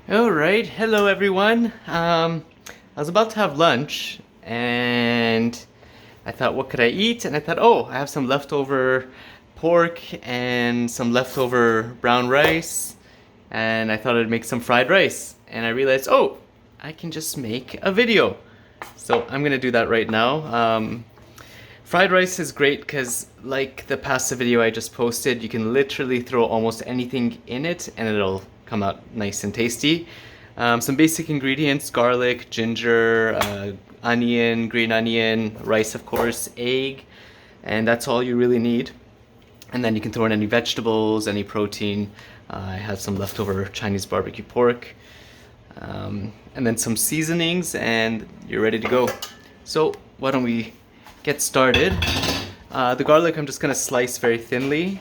All right, hello everyone. I was about to have lunch and I thought, what could I eat? And I thought, oh, I have some leftover pork and some leftover brown rice, and I thought I'd make some fried rice. And I realized, oh, I can just make a video. So I'm gonna do that right now. Fried rice is great because, like the pasta video I just posted, you can literally throw almost anything in it and it'll come out nice and tasty. Some basic ingredients: garlic, ginger, onion, green onion, rice of course, egg, and that's all you really need. And then you can throw in any vegetables, any protein. I have some leftover Chinese barbecue pork, and then some seasonings, and you're ready to go. So why don't we get started? The garlic I'm just gonna slice very thinly.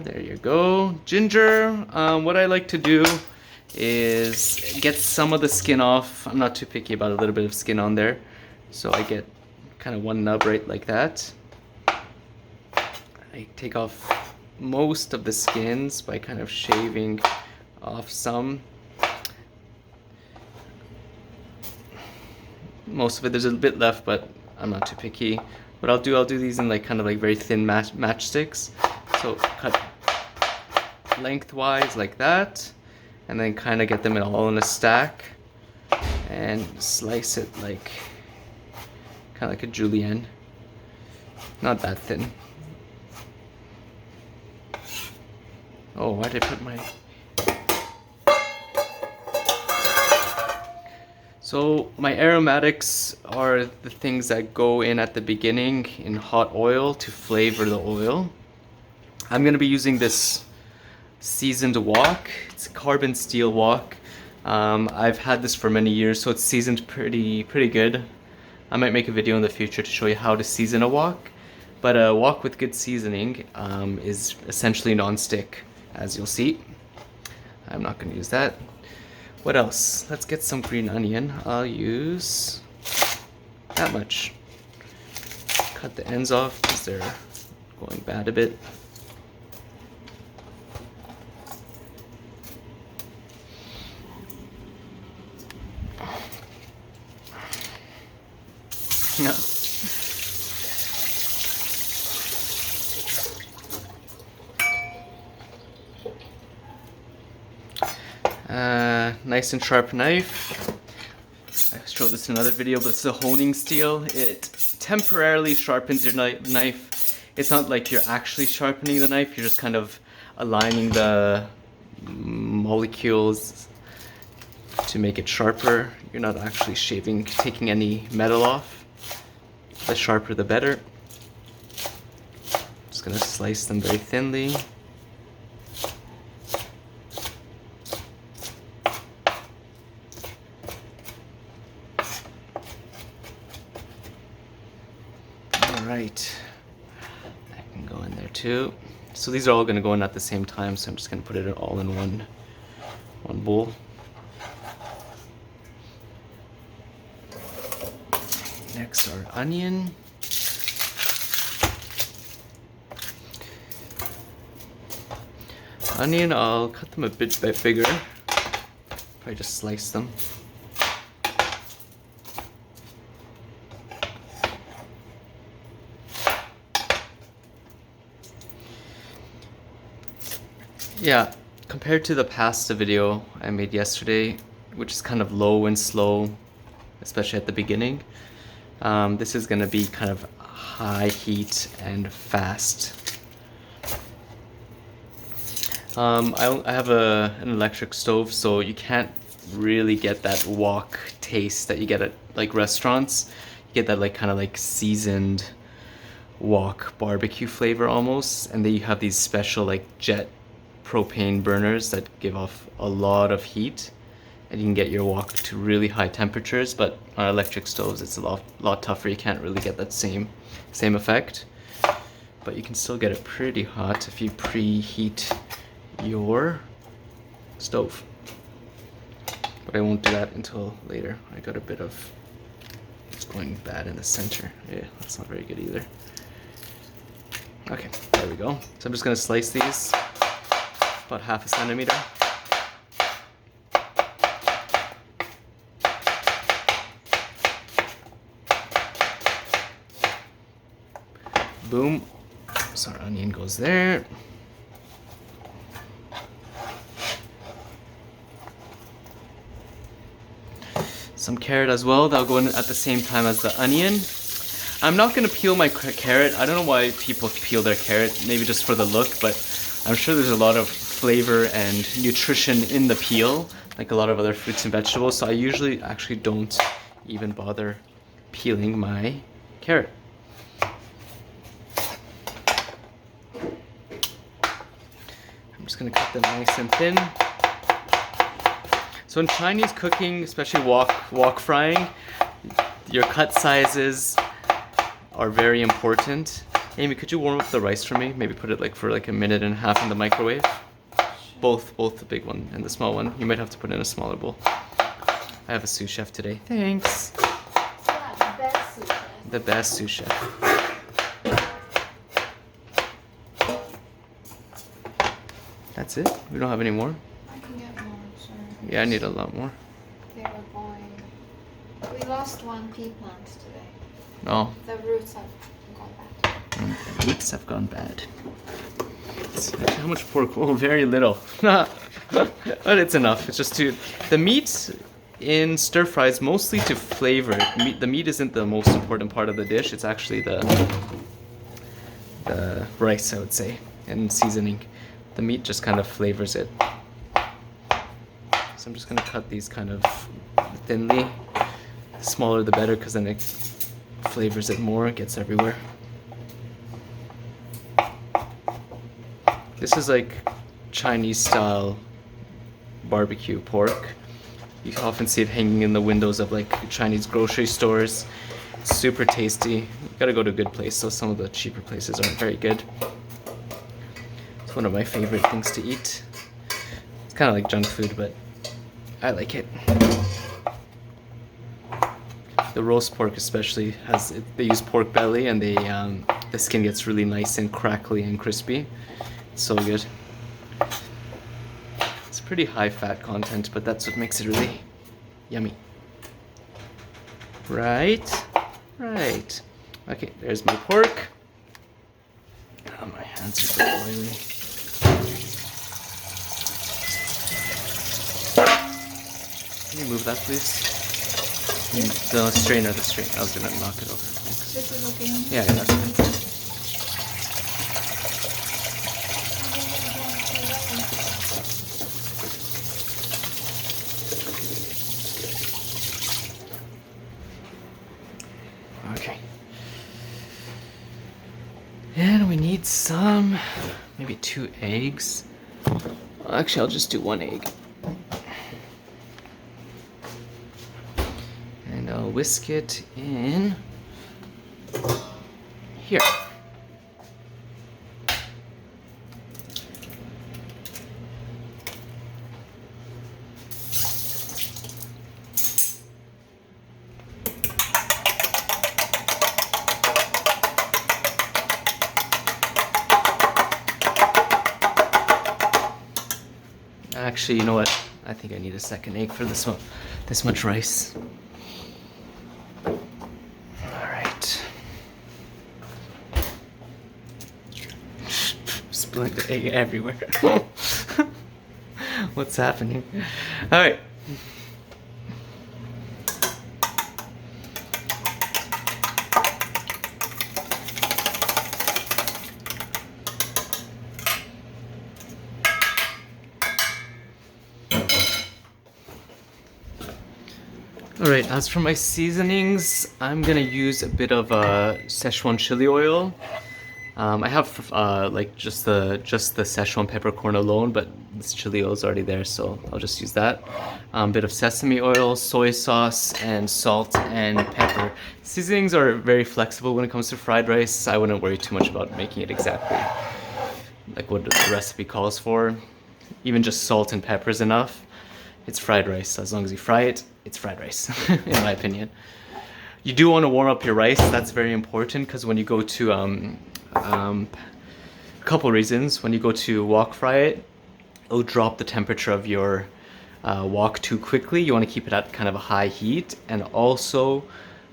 There you go. Ginger, what I like to do is get some of the skin off. I'm not too picky about a little bit of skin on there. So I get kind of one nub right like that. I take off most of the skins by kind of shaving off some. Most of it, there's a bit left, but I'm not too picky. What I'll do these in like kind of like very thin matchsticks. So cut lengthwise like that, and then kind of get them all in a stack and slice it like kind of like a julienne. Not that thin. Oh, why did I put my... So my aromatics are the things that go in at the beginning in hot oil to flavor the oil. I'm going to be using this seasoned wok. It's a carbon steel wok. I've had this for many years, so it's seasoned pretty good. I might make a video in the future to show you how to season a wok. But a wok with good seasoning is essentially non-stick, as you'll see. I'm not going to use that. What else? Let's get some green onion. I'll use that much. Cut the ends off because they're going bad a bit. No. Nice and sharp knife. I showed this in another video, but it's a honing steel. It temporarily sharpens your knife. It's not like you're actually sharpening the knife, you're just kind of aligning the molecules to make it sharper. You're not actually taking any metal off. The sharper the better. Just gonna slice them very thinly. Alright, that can go in there too. So these are all gonna go in at the same time, so I'm just gonna put it all in one bowl. Next, our onion. Onion, I'll cut them a bit bigger. Probably just slice them. Yeah, compared to the pasta video I made yesterday, which is kind of low and slow, especially at the beginning, this is going to be kind of high heat and fast. I have an electric stove, so you can't really get that wok taste that you get at like restaurants. You get that like kind of like seasoned wok barbecue flavor almost, and then you have these special like jet propane burners that give off a lot of heat, and you can get your wok to really high temperatures. But on electric stoves it's a lot tougher. You can't really get that same effect, but you can still get it pretty hot if you preheat your stove. But I won't do that until later. I got a bit of, it's going bad in the center. Yeah, that's not very good either. Okay, there we go. So I'm just gonna slice these about 1/2 centimeter. Boom. So our onion goes there. Some carrot as well. That'll go in at the same time as the onion. I'm not gonna peel my carrot. I don't know why people peel their carrot. Maybe just for the look, but I'm sure there's a lot of flavor and nutrition in the peel, like a lot of other fruits and vegetables. So I usually actually don't even bother peeling my carrot. I'm just gonna cut them nice and thin. So in Chinese cooking, especially wok frying, your cut sizes are very important. Amy, could you warm up the rice for me? Maybe put it for like 1.5 minutes in the microwave. Both the big one and the small one. You might have to put in a smaller bowl. I have a sous chef today. Thanks. The best sous chef. That's it? We don't have any more? I can get more, sorry. Yeah, I need a lot more. They were boiling. We lost one pea plant today. Oh. The roots have gone bad. The roots have gone bad. How much pork? Oh, very little. But it's enough. It's just the meat in stir fries mostly to flavor it. The meat isn't the most important part of the dish. It's actually the rice, I would say, and seasoning. The meat just kind of flavors it. So I'm just gonna cut these kind of thinly. The smaller the better, because then it flavors it more, it gets everywhere. This is like Chinese style barbecue pork. You can often see it hanging in the windows of like Chinese grocery stores. It's super tasty. You gotta go to a good place, so some of the cheaper places aren't very good. It's one of my favorite things to eat. It's kind of like junk food, but I like it. The roast pork especially they use pork belly, and the skin gets really nice and crackly and crispy. It's so good. It's pretty high fat content, but that's what makes it really yummy. Right. Okay, there's my pork. Oh, my hands are so oily. Can you move that, please? The strainer. I was gonna knock it over. Thanks. This is okay. Yeah, that's fine. Okay. And we need maybe 2 eggs. Actually, I'll just do 1 egg. And I'll whisk it in here. Actually, you know what? I think I need a second egg for this much rice. Alright. Spilling the egg everywhere. What's happening? Alright. Alright, as for my seasonings, I'm gonna use a bit of Szechuan chili oil. I have like just the Szechuan peppercorn alone, but this chili oil is already there, so I'll just use that. Bit of sesame oil, soy sauce, and salt and pepper. Seasonings are very flexible when it comes to fried rice. I wouldn't worry too much about making it exactly like what the recipe calls for. Even just salt and pepper is enough. It's fried rice. As long as you fry it, it's fried rice, in my opinion. You do want to warm up your rice. That's very important, because when you go to couple reasons. When you go to wok fry it, it'll drop the temperature of your wok too quickly. You want to keep it at kind of a high heat, and also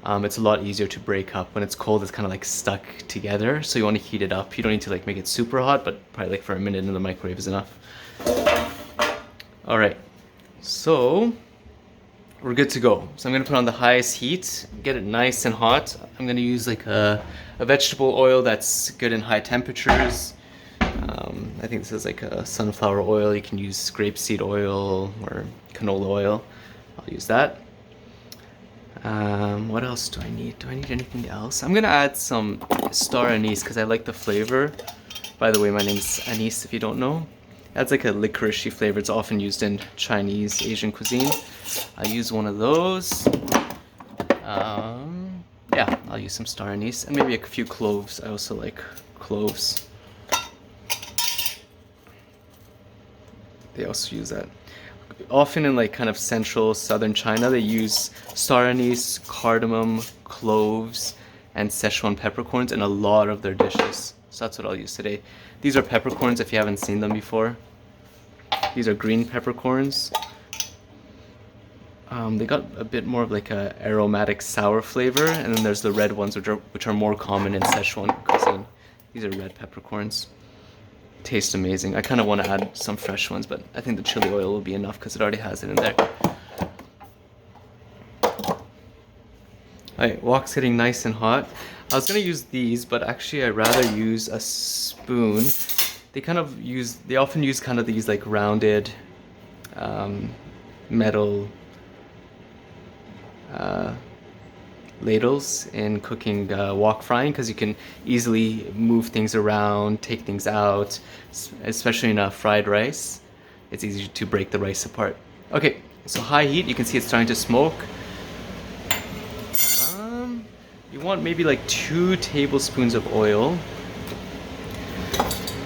it's a lot easier to break up. When it's cold, it's kind of like stuck together, so you want to heat it up. You don't need to like make it super hot, but probably like for a minute in the microwave is enough. All right, so we're good to go. So I'm gonna put on the highest heat, get it nice and hot. I'm gonna use like a vegetable oil that's good in high temperatures. I think this is like a sunflower oil. You can use grapeseed oil or canola oil. I'll use that. What else do I need? Do I need anything else? I'm gonna add some star anise because I like the flavor. By the way, my name's Anise if you don't know. That's like a licoricey flavor. It's often used in Chinese, Asian cuisine. I use one of those. Yeah, I'll use some star anise and maybe a few cloves. I also like cloves. They also use that. Often in like kind of central southern China, they use star anise, cardamom, cloves, and Szechuan peppercorns in a lot of their dishes. So that's what I'll use today. These are peppercorns if you haven't seen them before. These are green peppercorns. They got a bit more of like a aromatic sour flavor, and then there's the red ones which are more common in Szechuan cuisine. These are red peppercorns. Taste amazing. I kind of want to add some fresh ones, but I think the chili oil will be enough because it already has it in there. Alright, wok's getting nice and hot. I was gonna use these, but actually I'd rather use a spoon. They often use kind of these like rounded metal ladles in cooking wok frying, because you can easily move things around, take things out, especially in fried rice. It's easy to break the rice apart. Okay, so high heat, you can see it's starting to smoke. You want maybe like 2 tablespoons of oil.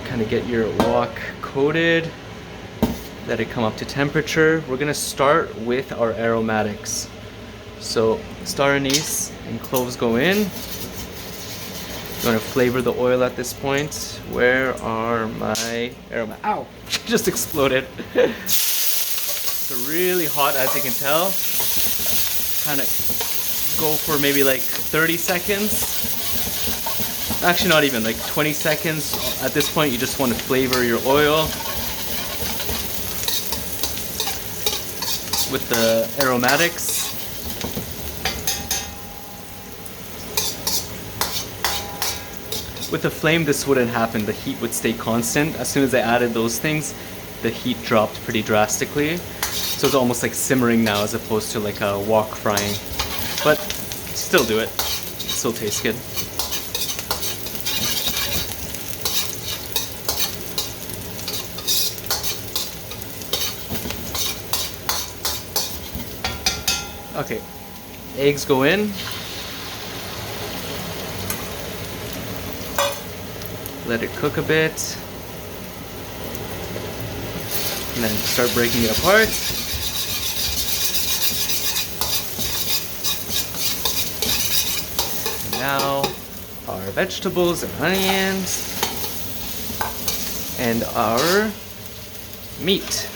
Kind of get your wok coated. Let it come up to temperature. We're gonna start with our aromatics. So star anise and cloves go in. You want to flavor the oil at this point. Where are my aromatics? Ow! Just exploded. It's really hot, as you can tell. Kind of go for maybe like 30 seconds. Actually, not even, like 20 seconds. At this point, you just want to flavor your oil with the aromatics. With the flame, this wouldn't happen. The heat would stay constant. As soon as I added those things, the heat dropped pretty drastically. So it's almost like simmering now as opposed to like a wok frying. But still do it. It still tastes good. Okay, eggs go in. Let it cook a bit. And then start breaking it apart. And now our vegetables and onions and our meat.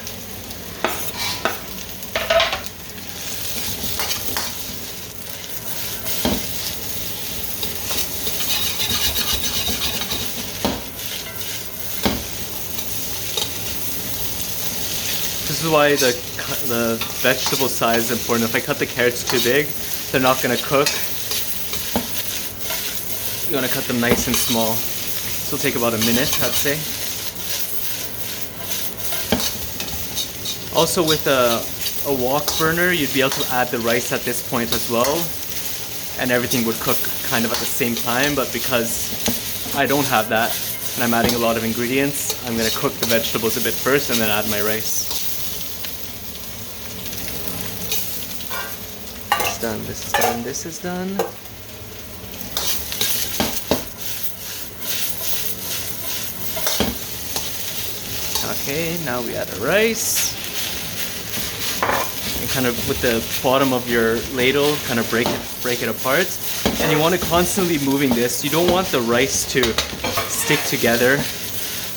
This is why the vegetable size is important. If I cut the carrots too big, they're not going to cook. You want to cut them nice and small. This will take about a minute, I'd say. Also, with a wok burner, you'd be able to add the rice at this point as well, and everything would cook kind of at the same time. But because I don't have that, and I'm adding a lot of ingredients, I'm going to cook the vegetables a bit first and then add my rice. Done. This is done. This is done. Okay, now we add the rice. And kind of with the bottom of your ladle, kind of break it apart. And you want to constantly moving this. You don't want the rice to stick together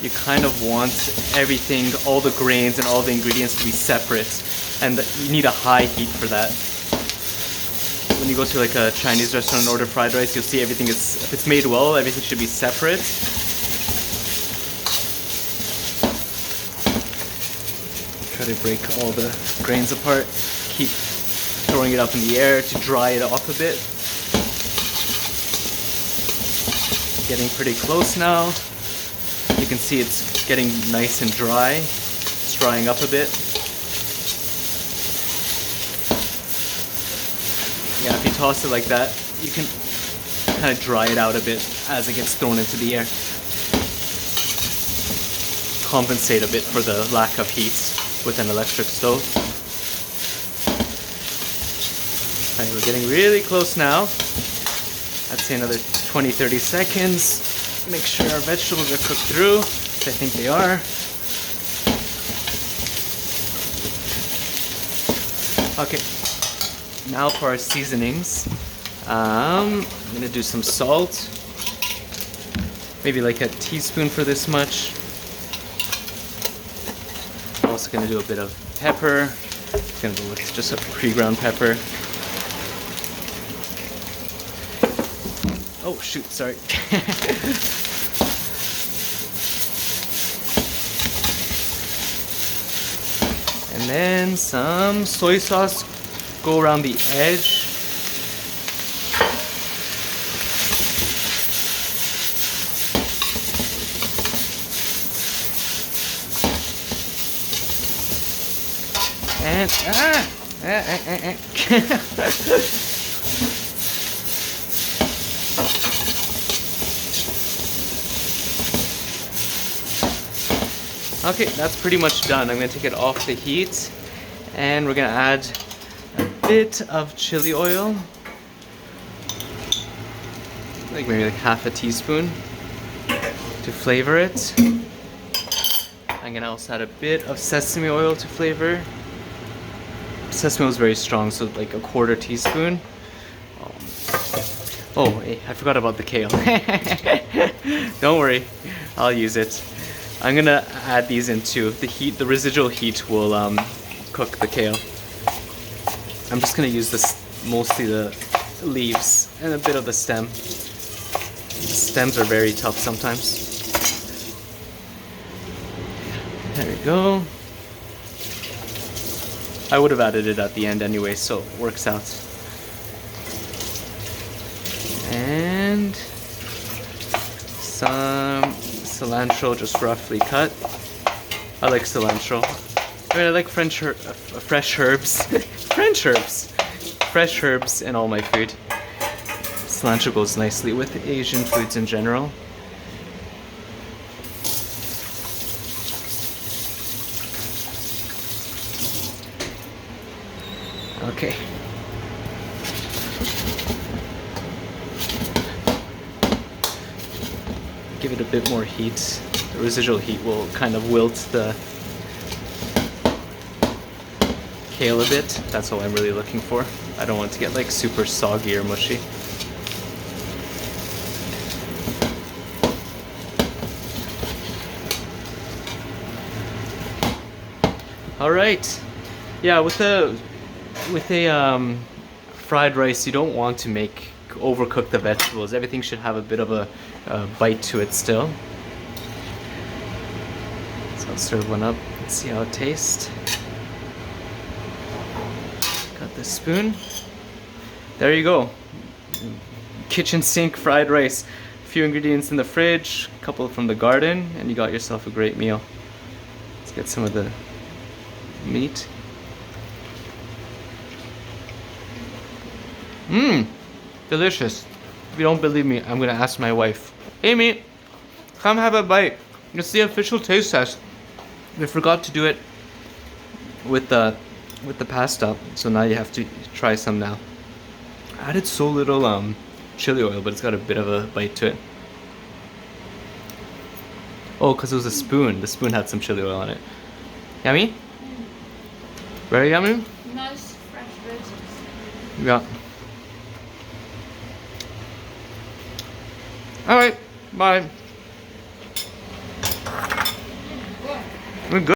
you kind of want everything, all the grains and all the ingredients to be separate, and you need a high heat for that. When you go to like a Chinese restaurant and order fried rice, you'll see everything is, if it's made well, everything should be separate. Try to break all the grains apart. Keep throwing it up in the air to dry it off a bit. Getting pretty close now. You can see it's getting nice and dry. It's drying up a bit. Yeah, if you toss it like that, you can kind of dry it out a bit as it gets thrown into the air. Compensate a bit for the lack of heat with an electric stove. Alright, we're getting really close now. I'd say another 20-30 seconds. Make sure our vegetables are cooked through, which I think they are. Okay, now for our seasonings. I'm gonna do some salt. Maybe like a teaspoon for this much. I'm also gonna do a bit of pepper. I'm gonna go with just a pre-ground pepper. Oh shoot, sorry. And then some soy sauce, go around the edge. And okay, that's pretty much done. I'm going to take it off the heat and we're going to add a bit of chili oil. Maybe like half a teaspoon to flavor it. I'm going to also add a bit of sesame oil to flavor. Sesame oil is very strong, so like a quarter teaspoon. Oh, hey, I forgot about the kale. Don't worry, I'll use it. I'm gonna add these into the heat. The residual heat will cook the kale. I'm just gonna use this, mostly the leaves and a bit of the stem. The stems are very tough sometimes. There we go. I would have added it at the end anyway, so it works out. And some cilantro, just roughly cut. I like cilantro. I mean, I like fresh herbs. French herbs. Fresh herbs in all my food. Cilantro goes nicely with Asian foods in general. Okay. Give it a bit more heat. The residual heat will kind of wilt the kale a bit. That's all I'm really looking for. I don't want it to get like super soggy or mushy. All right. Yeah, with a fried rice, you don't want to overcook the vegetables. Everything should have a bit of a bite to it still. So I'll serve one up. Let's see how it tastes. Got the spoon. There you go. Kitchen sink fried rice. A few ingredients in the fridge, a couple from the garden, and you got yourself a great meal. Let's get some of the meat. Mmm, delicious. If you don't believe me, I'm gonna ask my wife. Amy, come have a bite. It's the official taste test. We forgot to do it with the pasta, so now you have to try some now. I added so little chili oil, but it's got a bit of a bite to it. Oh, because it was a spoon. The spoon had some chili oil on it. Yummy? Very yummy? Nice fresh veggies. Yeah. Alright, bye. We're good.